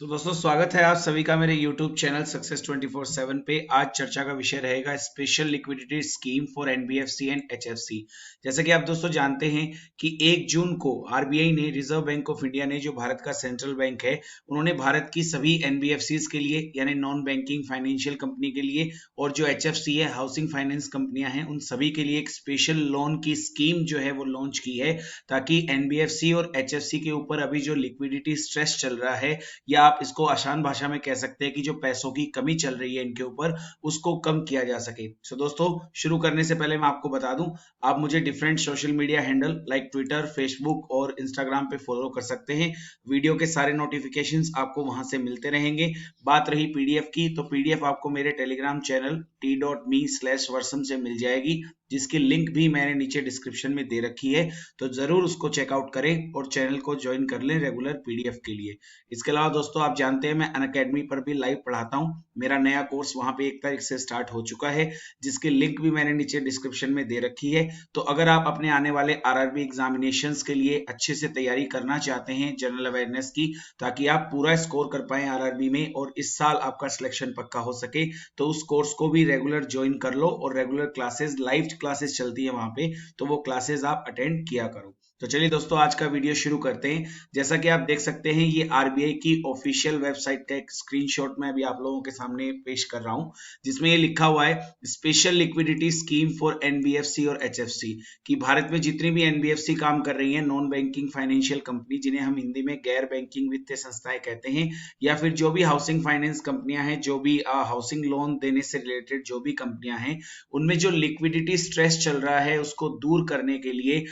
दोस्तों स्वागत है आप सभी का मेरे YouTube चैनल सक्सेस 24/7 पे। आज चर्चा का विषय रहेगा special liquidity scheme for NBFC and HFC. जैसे कि आप दोस्तों जानते हैं कि 1 जून को आरबीआई ने, रिजर्व बैंक ऑफ इंडिया ने, जो भारत का सेंट्रल बैंक है, उन्होंने भारत की सभी एनबीएफसीज के लिए यानी नॉन बैंकिंग फाइनेंशियल कंपनी के लिए और जो एचएफसी है, हाउसिंग फाइनेंस कंपनियां हैं, उन सभी के लिए एक स्पेशल लोन की स्कीम जो है वो लॉन्च की है, ताकि एनबीएफसी और एचएफसी के ऊपर अभी जो लिक्विडिटी स्ट्रेस चल रहा है, या आप इसको आसान भाषा में कह सकते हैं कि जो पैसों की कमी चल रही है इनके ऊपर, उसको कम किया जा सके। दोस्तों शुरू करने से पहले मैं आपको बता दूं, आप मुझे different social media handle like Twitter, Facebook और इंस्टाग्राम पे फॉलो कर सकते हैं। वीडियो के सारे नोटिफिकेशंस आपको वहां से मिलते रहेंगे। बात रही पीडीएफ की, तो पीडीएफ आपको मेरे टेलीग्राम चैनल t.me/varsam से मिल जाएगी, जिसकी लिंक भी मैंने नीचे डिस्क्रिप्शन में दे रखी है। तो जरूर उसको चेकआउट करें और चैनल को ज्वाइन कर लें रेगुलर पीडीएफ के लिए। इसके अलावा दोस्तों आप जानते हैं मैं अनअकैडमी पर भी लाइव पढ़ाता हूं। मेरा नया कोर्स वहां पे 1 तारीख से स्टार्ट हो चुका है, जिसकी लिंक भी मैंने नीचे डिस्क्रिप्शन में दे रखी है। तो अगर आप अपने आने वाले आरआरबी एग्जामिनेशंस के लिए अच्छे से तैयारी करना चाहते हैं जनरल अवेयरनेस की, ताकि आप पूरा स्कोर कर पाए आरआरबी में और इस साल आपका सिलेक्शन पक्का हो सके, तो उस कोर्स को भी रेगुलर ज्वाइन कर लो और रेगुलर क्लासेस, लाइव क्लासेस चलती है वहां पे, तो वो क्लासेस आप अटेंड किया करो। तो चलिए दोस्तों आज का वीडियो शुरू करते हैं। जैसा कि आप देख सकते हैं, ये आरबीआई की ऑफिशियल वेबसाइट का एक स्क्रीनशॉट मैं अभी आप लोगों के सामने पेश कर रहा हूं, जिसमें ये लिखा हुआ है special liquidity scheme for NBFC और एचएफसी, कि भारत में जितनी भी एनबीएफसी काम कर रही हैं, नॉन बैंकिंग फाइनेंशियल कंपनी, जिन्हें हम हिंदी में गैर बैंकिंग वित्तीय संस्थाएं कहते हैं, या फिर जो भी हाउसिंग फाइनेंस कंपनियां हैं, जो भी हाउसिंग लोन देने से रिलेटेड जो भी कंपनियां हैं, उनमें जो लिक्विडिटी स्ट्रेस चल रहा है उसको दूर करने के लिए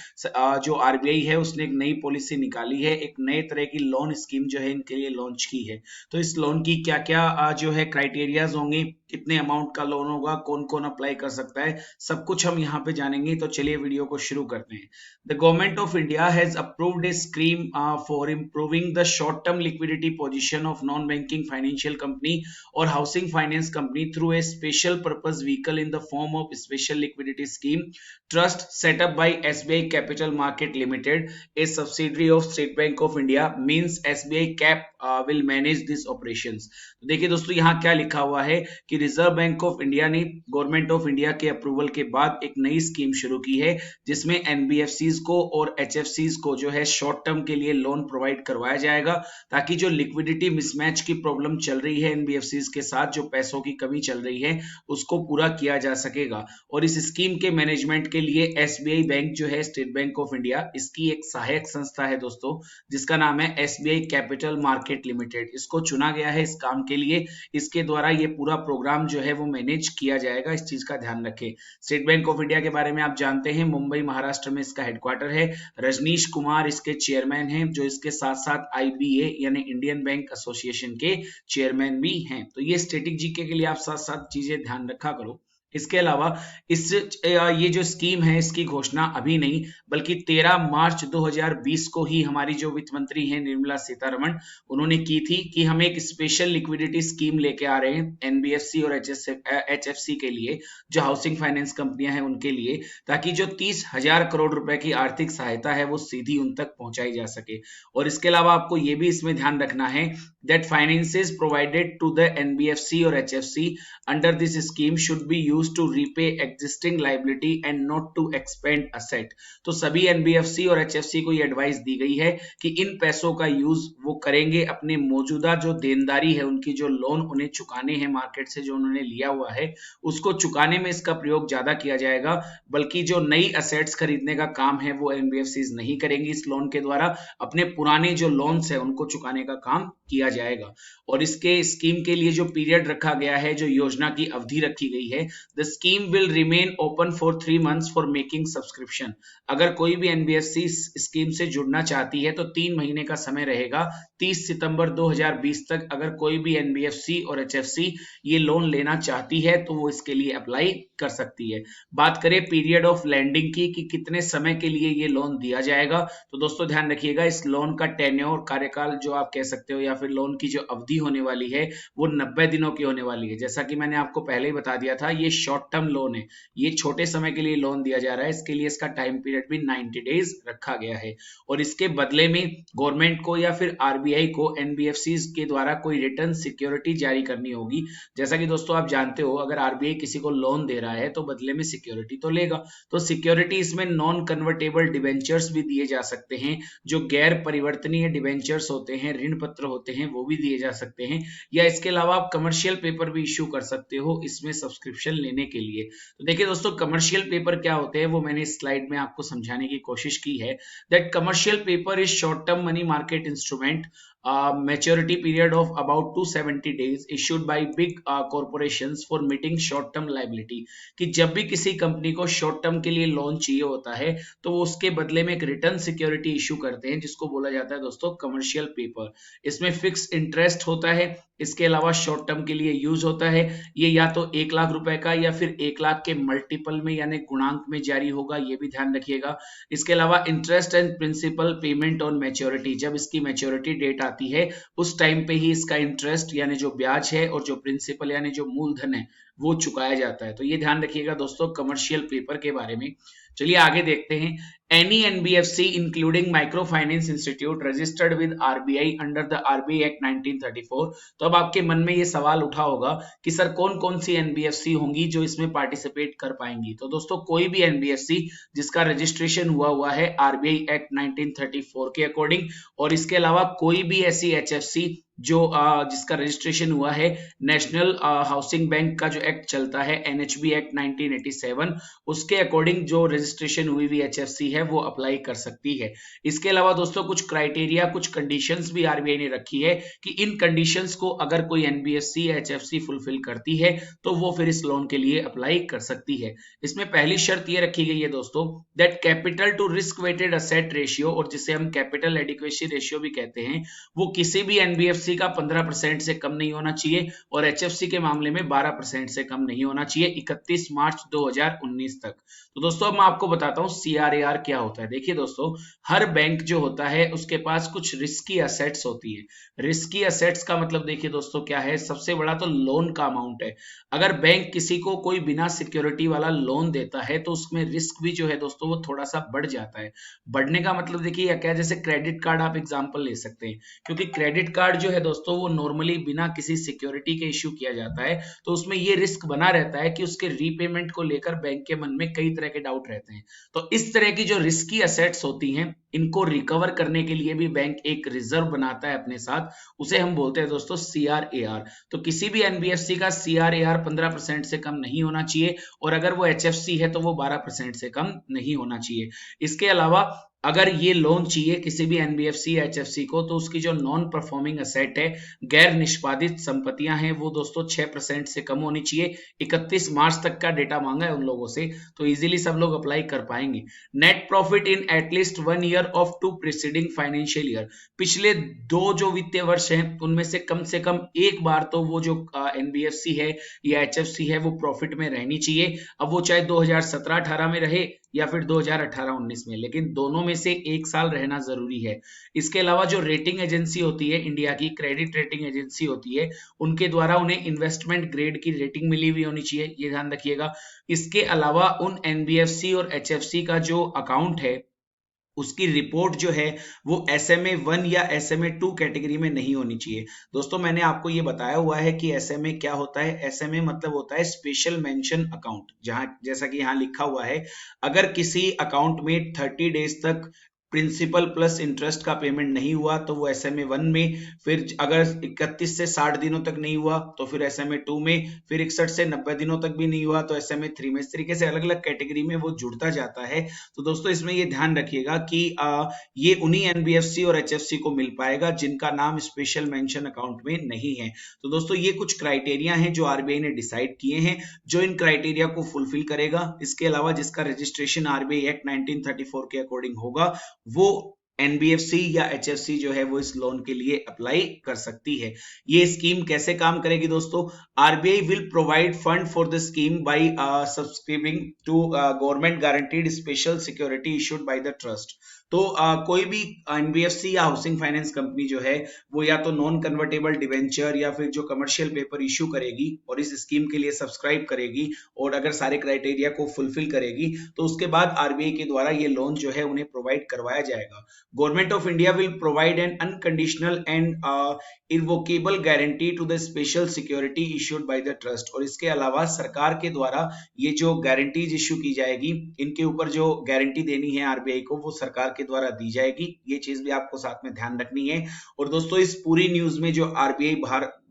जो आरबीआई है उसने एक नई पॉलिसी निकाली है, एक नए तरह की लोन स्कीम जो है इनके लिए लॉन्च की है। तो इस लोन की क्या क्या जो है क्राइटेरियाज होंगे, कितने अमाउंट का लोन होगा, कौन कौन अप्लाई कर सकता है, सब कुछ हम यहाँ पे जानेंगे। तो चलिए वीडियो को शुरू करते हैं। The government of India has approved a scheme for improving the short term liquidity position of non banking financial company और housing finance company through a special purpose vehicle in the form of special liquidity scheme trust set up by SBI capital market limited, a subsidiary of State Bank of India, means SBI Cap will manage these operations। तो देखिए दोस्तों यहाँ क्या लिखा हुआ है कि reserve bank of India ने गवर्नमेंट ऑफ इंडिया के अप्रूवल के बाद एक नई स्कीम शुरू की है, जिसमें एनबीएफसीज को और एचएफसीज को जो है शॉर्ट टर्म के लिए लोन प्रोवाइड करवाया जाएगा, ताकि जो लिक्विडिटी मिसमैच की प्रॉब्लम चल रही है एनबीएफसीज के साथ, जो पैसों की कमी चल रही है, उसको पूरा किया जा सकेगा। और इस स्कीम के मैनेजमेंट के लिए एसबीआई बैंक जो है, स्टेट बैंक ऑफ इंडिया, इसकी एक सहायक संस्था है दोस्तों, जिसका नाम है एसबीआई कैपिटल मार्केट लिमिटेड। इसको चुना गया है इस काम के लिए। इसके द्वारा ये पूरा प्रोग्राम जो है वो मैनेज किया जाएगा, इस चीज का ध्यान रखें। स्टेट बैंक ऑफ इंडिया के बारे में आप जानते हैं, मुंबई महाराष्ट्र में इसका हेडक्वार्टर है। रजनीश कुमार इसके चेयरमैन हैं, जो इसके साथ साथ आईबीए यानी इंडियन बैंक एसोसिएशन के चेयरमैन भी हैं। तो ये स्टैटिक जीके के लिए आप साथ साथ चीजें ध्यान रखा करो। इसके अलावा ये जो स्कीम है, इसकी घोषणा अभी नहीं बल्कि 13 मार्च 2020 को ही हमारी जो वित्त मंत्री हैं निर्मला सीतारमण, उन्होंने की थी कि हम एक स्पेशल लिक्विडिटी स्कीम लेके आ रहे हैं एनबीएफसी और एचएफसी के लिए, जो हाउसिंग फाइनेंस कंपनियां हैं उनके लिए, ताकि जो 30,000 करोड़ रुपए की आर्थिक सहायता है वो सीधी उन तक पहुंचाई जा सके। और इसके अलावा आपको ये भी इसमें ध्यान रखना है that finances provided to the NBFC और HFC under this scheme should be used to repay existing liability and not to expand asset। तो सभी एनबीएफसी और एचएफसी को ये एडवाइस दी गई है कि इन पैसों का यूज वो करेंगे अपने मौजूदा जो देनदारी है, उनकी जो लोन उन्हें चुकाने हैं मार्केट से जो उन्होंने लिया हुआ है, उसको चुकाने में इसका प्रयोग ज्यादा किया जाएगा, बल्कि जो नई असेट्स खरीदने का काम है वो एनबीएफसी नहीं करेंगी। इस लोन के द्वारा अपने पुराने जो लोन्स है उनको चुकाने का काम किया जाएगा। और इसके स्कीम के लिए जो पीरियड रखा गया है, जो योजना की अवधि रखी गई है, The scheme will remain open for 3 months for making subscription। अगर कोई भी एनबीएफसी स्कीम से जुड़ना चाहती है तो 3 महीने का समय रहेगा। 30 सितंबर 2020 तक अगर कोई भी एनबीएफसी और एचएफसी ये लोन लेना चाहती है तो वो इसके लिए अप्लाई कर सकती है। बात करें पीरियड ऑफ लैंडिंग की कि कितने समय के लिए ये लोन दिया जाएगा, तो दोस्तों ध्यान रखिएगा इस लोन का टेन्योर, कार्यकाल जो आप कह सकते हो, या फिर लोन की जो अवधि होने वाली है वो 90 दिनों की होने वाली है। जैसा कि मैंने आपको पहले ही बता दिया था, ये शॉर्ट टर्म लोन है, ये छोटे समय के लिए लोन दिया जा रहा है, इसके लिए इसका टाइम पीरियड भी 90 डेज रखा गया है। और इसके बदले में गवर्नमेंट को या फिर आरबीआई को एनबीएफसी के द्वारा कोई रिटर्न सिक्योरिटी जारी करनी होगी। जैसा कि दोस्तों आप जानते हो, अगर आरबीआई किसी को लोन दे रहा है तो बदले में सिक्योरिटी तो लेगा, तो सिक्योरिटी इसमें नॉन कन्वर्टेबल डिबेंचर्स भी दिए जा सकते हैं, जो गैर परिवर्तनीय डिबेंचर्स होते हैं, ऋण पत्र होते हैं, वो भी दिए जा सकते हैं। या इसके अलावा आप कमर्शियल पेपर भी इश्यू कर सकते हो इसमें सब्सक्रिप्शन लेने के लिए। तो देखिए दोस्तों, कमर्शियल पेपर क्या होते हैं वो मैंने इस स्लाइड में आपको समझाने की कोशिश की है। That commercial paper is short term money market instrument, maturity period of about 270 days issued by big corporations for meeting short term liability। कि जब भी किसी कंपनी को शॉर्ट टर्म के लिए लोन चाहिए होता है तो वो उसके बदले में एक रिटर्न सिक्योरिटी इशू करते हैं, जिसको बोला जाता है दोस्तों कमर्शियल पेपर। इसमें फिक्स इंटरेस्ट होता है, इसके अलावा शॉर्ट टर्म के लिए यूज होता है। ये या तो 1 लाख रुपए का या फिर 1 लाख के मल्टीपल में यानी गुणांक में जारी होगा, ये भी ध्यान रखिएगा। इसके अलावा interest and principal payment on maturity, जब इसकी मैच्योरिटी डेट आती है उस टाइम पे ही इसका इंटरेस्ट यानी जो ब्याज है और जो प्रिंसिपल यानी जो मूलधन है वो चुकाया जाता है। तो ये ध्यान रखिएगा दोस्तों कमर्शियल पेपर के बारे में। चलिए आगे देखते हैं। Any NBFC including micro finance institute registered with RBI under the RBI act 1934। तो अब आपके मन में ये सवाल उठा होगा कि सर कौन कौन सी एनबीएफसी होंगी जो इसमें पार्टिसिपेट कर पाएंगी। तो दोस्तों कोई भी एनबीएफसी जिसका रजिस्ट्रेशन हुआ है आरबीआई एक्ट 1934 के अकॉर्डिंग, और इसके अलावा कोई भी ऐसी एचएफसी जो जिसका रजिस्ट्रेशन हुआ है नेशनल हाउसिंग बैंक का जो एक्ट चलता है एनएचबी एक्ट 1987, उसके अकॉर्डिंग जो रजिस्ट्रेशन हुई हुई एचएफसी है वो अप्लाई कर सकती है। इसके अलावा दोस्तों कुछ क्राइटेरिया, कुछ कंडीशंस भी आरबीआई ने रखी है कि इन कंडीशंस को अगर कोई एनबीएफसी या एचएफसी फुलफिल करती है तो वो फिर इस लोन के लिए अप्लाई कर सकती है। इसमें पहली शर्त ये रखी गई है दोस्तों that capital to risk weighted asset ratio, और जिसे हम कैपिटल एडिक्वेसी रेशियो भी कहते हैं, वो किसी भी एनबीएफसी का 15% से कम नहीं होना चाहिए और एचएफसी के मामले में 12% से कम नहीं होना चाहिए 31 मार्च 2019 तक। तो दोस्तों अब मैं आपको बताता हूं सीआरएआर क्या होता है। देखिए दोस्तों, हर बैंक जो होता है उसके पास कुछ रिस्की एसेट्स होती है। रिस्की एसेट्स का मतलब देखिए दोस्तों क्या है, सबसे बड़ा तो लोन का अमाउंट है। अगर बैंक किसी को कोई बिना सिक्योरिटी वाला लोन देता है तो उसमें रिस्क भी जो है दोस्तों वो थोड़ा सा बढ़ जाता है। बढ़ने का मतलब देखिए क्या, जैसे क्रेडिट कार्ड आप एग्जांपल ले सकते हैं, क्योंकि क्रेडिट कार्ड जो है दोस्तों वो नॉर्मली बिना किसी सिक्योरिटी के इश्यू किया जाता है, तो उसमें ये रिस्क बना रहता है कि उसके रीपेमेंट को लेकर बैंक के मन में कई तरह के डाउट रहते हैं। तो इस तरह की जो रिस्की एसेट्स होती हैं इनको रिकवर करने के लिए भी बैंक एक रिजर्व बनाता है अपने साथ, उसे हम बोलते हैं दोस्तों सीआरएआर। तो किसी भी एनबीएफसी का सीआरएआर 15% से कम नहीं होना चाहिए, और अगर वो एचएफसी है तो वो 12% से कम नहीं होना चाहिए। इसके अलावा अगर ये लोन चाहिए किसी भी एनबीएफसी या एचएफसी को, तो उसकी जो नॉन परफॉर्मिंग एसेट है, गैर निष्पादित संपत्तियां हैं, वो दोस्तों 6% से कम होनी चाहिए। 31 मार्च तक का डेटा मांगा है उन लोगों से, तो इजीली सब लोग अप्लाई कर पाएंगे। Net profit in at least 1 year of 2 preceding financial year, पिछले 2 जो वित्तीय वर्ष हैं उनमें से कम एक बार तो वो जो एनबीएफसी है या एचएफसी है वो प्रॉफिट में रहनी चाहिए। अब वो चाहे 2017-18 में रहे या फिर 2018-19 में, लेकिन दोनों में से एक साल रहना जरूरी है। इसके अलावा जो रेटिंग एजेंसी होती है, इंडिया की क्रेडिट रेटिंग एजेंसी होती है, उनके द्वारा उन्हें इन्वेस्टमेंट ग्रेड की रेटिंग मिली हुई होनी चाहिए, ये ध्यान रखिएगा। इसके अलावा उन एनबीएफसी और एचएफसी का जो अकाउंट है उसकी रिपोर्ट जो है वो SMA 1 या SMA 2 कैटेगरी में नहीं होनी चाहिए। दोस्तों मैंने आपको ये बताया हुआ है कि SMA क्या होता है। SMA मतलब होता है स्पेशल मेंशन अकाउंट, जहां जैसा कि यहाँ लिखा हुआ है, अगर किसी अकाउंट में 30 डेज तक प्रिंसिपल प्लस इंटरेस्ट का पेमेंट नहीं हुआ तो वो SMA 1 में, फिर अगर 31 से 60 दिनों तक नहीं हुआ तो फिर SMA 2 में, फिर 61 से 90 दिनों तक भी नहीं हुआ तो SMA 3 में। इस तरीके से अलग अलग कैटेगरी में वो जुड़ता जाता है। तो दोस्तों इसमें ये ध्यान रखिएगा कि ये उन्हीं एनबीएफसी और एचएफसी को मिल पाएगा जिनका नाम स्पेशल मेंशन अकाउंट में नहीं है। तो दोस्तों ये कुछ क्राइटेरिया हैं जो आरबीआई ने डिसाइड किए हैं, जो इन क्राइटेरिया को फुलफिल करेगा, इसके अलावा जिसका रजिस्ट्रेशन आरबीआई एक्ट 1934 के अकॉर्डिंग होगा, वो एनबीएफसी या एचएफसी जो है वो इस लोन के लिए अप्लाई कर सकती है। ये स्कीम कैसे काम करेगी दोस्तों? RBI will provide fund for the scheme by subscribing to government guaranteed special security issued by the trust. तो कोई भी एनबीएफसी या हाउसिंग फाइनेंस कंपनी जो है वो या तो नॉन कन्वर्टेबल डिवेंचर या फिर जो कमर्शियल पेपर इशू करेगी और इस स्कीम के लिए सब्सक्राइब करेगी और अगर सारे क्राइटेरिया को फुलफिल करेगी तो उसके बाद आरबीआई के द्वारा ये लोन जो है उन्हें प्रोवाइड करवाया जाएगा। Government of India will provide an unconditional and irrevocable guarantee to the special security issued by the trust. और इसके अलावा सरकार के द्वारा ये जो गारंटीज इशू की जाएगी, इनके ऊपर जो गारंटी देनी है आरबीआई को वो सरकार के द्वारा दी जाएगी। ये चीज भी आपको साथ में ध्यान रखनी है। और दोस्तों इस पूरी न्यूज में जो आरबीआई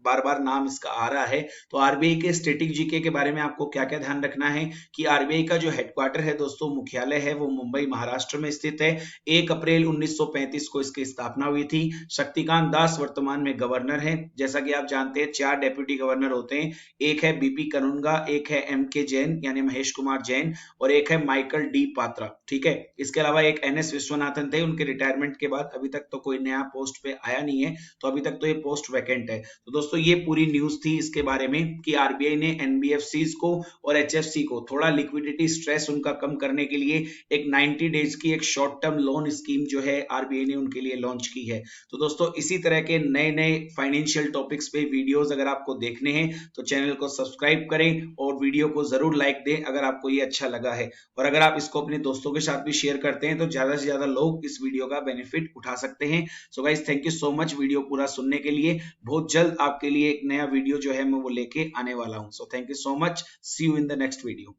बार बार नाम इसका आ रहा है, तो आरबीआई के स्टैटिक जीके के बारे में आपको क्या क्या ध्यान रखना है कि आरबीआई का जो हेडक्वार्टर है दोस्तों, मुख्यालय है वो मुंबई महाराष्ट्र में स्थित है। 1 अप्रैल 1935 को इसकी स्थापना हुई थी। शक्तिकांत दास वर्तमान में गवर्नर है। जैसा कि आप जानते हैं 4 डेप्यूटी गवर्नर होते हैं, एक है बीपी कनुंगा, एक है एम के जैन यानी महेश कुमार जैन और एक है माइकल डी पात्रा। ठीक है, इसके अलावा एक एनएस विश्वनाथन थे, उनके रिटायरमेंट के बाद अभी तक तो कोई नया पोस्ट पे आया नहीं है, तो अभी तक तो ये पोस्ट वैकेंट है। तो दोस्तों ये पूरी न्यूज थी इसके बारे में कि आरबीआई ने एनबीएफसीज को और एचएफसी को थोड़ा लिक्विडिटी स्ट्रेस उनका कम करने के लिए एक 90 डेज की एक शॉर्ट टर्म लोन स्कीम जो है आरबीआई ने उनके लिए लॉन्च की है। तो दोस्तों इसी तरह के नए नए फाइनेंशियल टॉपिक्स पे वीडियोस अगर आपको देखने हैं तो चैनल को सब्सक्राइब करें और वीडियो को जरूर लाइक दें अगर आपको ये अच्छा लगा है। और अगर आप इसको अपने दोस्तों के साथ भी शेयर करते हैं तो ज्यादा से ज्यादा लोग इस वीडियो का बेनिफिट उठा सकते हैं। So guys thank you so much video पूरा सुनने के लिए। बहुत जल्द आपके लिए एक नया वीडियो जो है मैं वो लेके आने वाला हूं। So thank you so much, see you in the next video.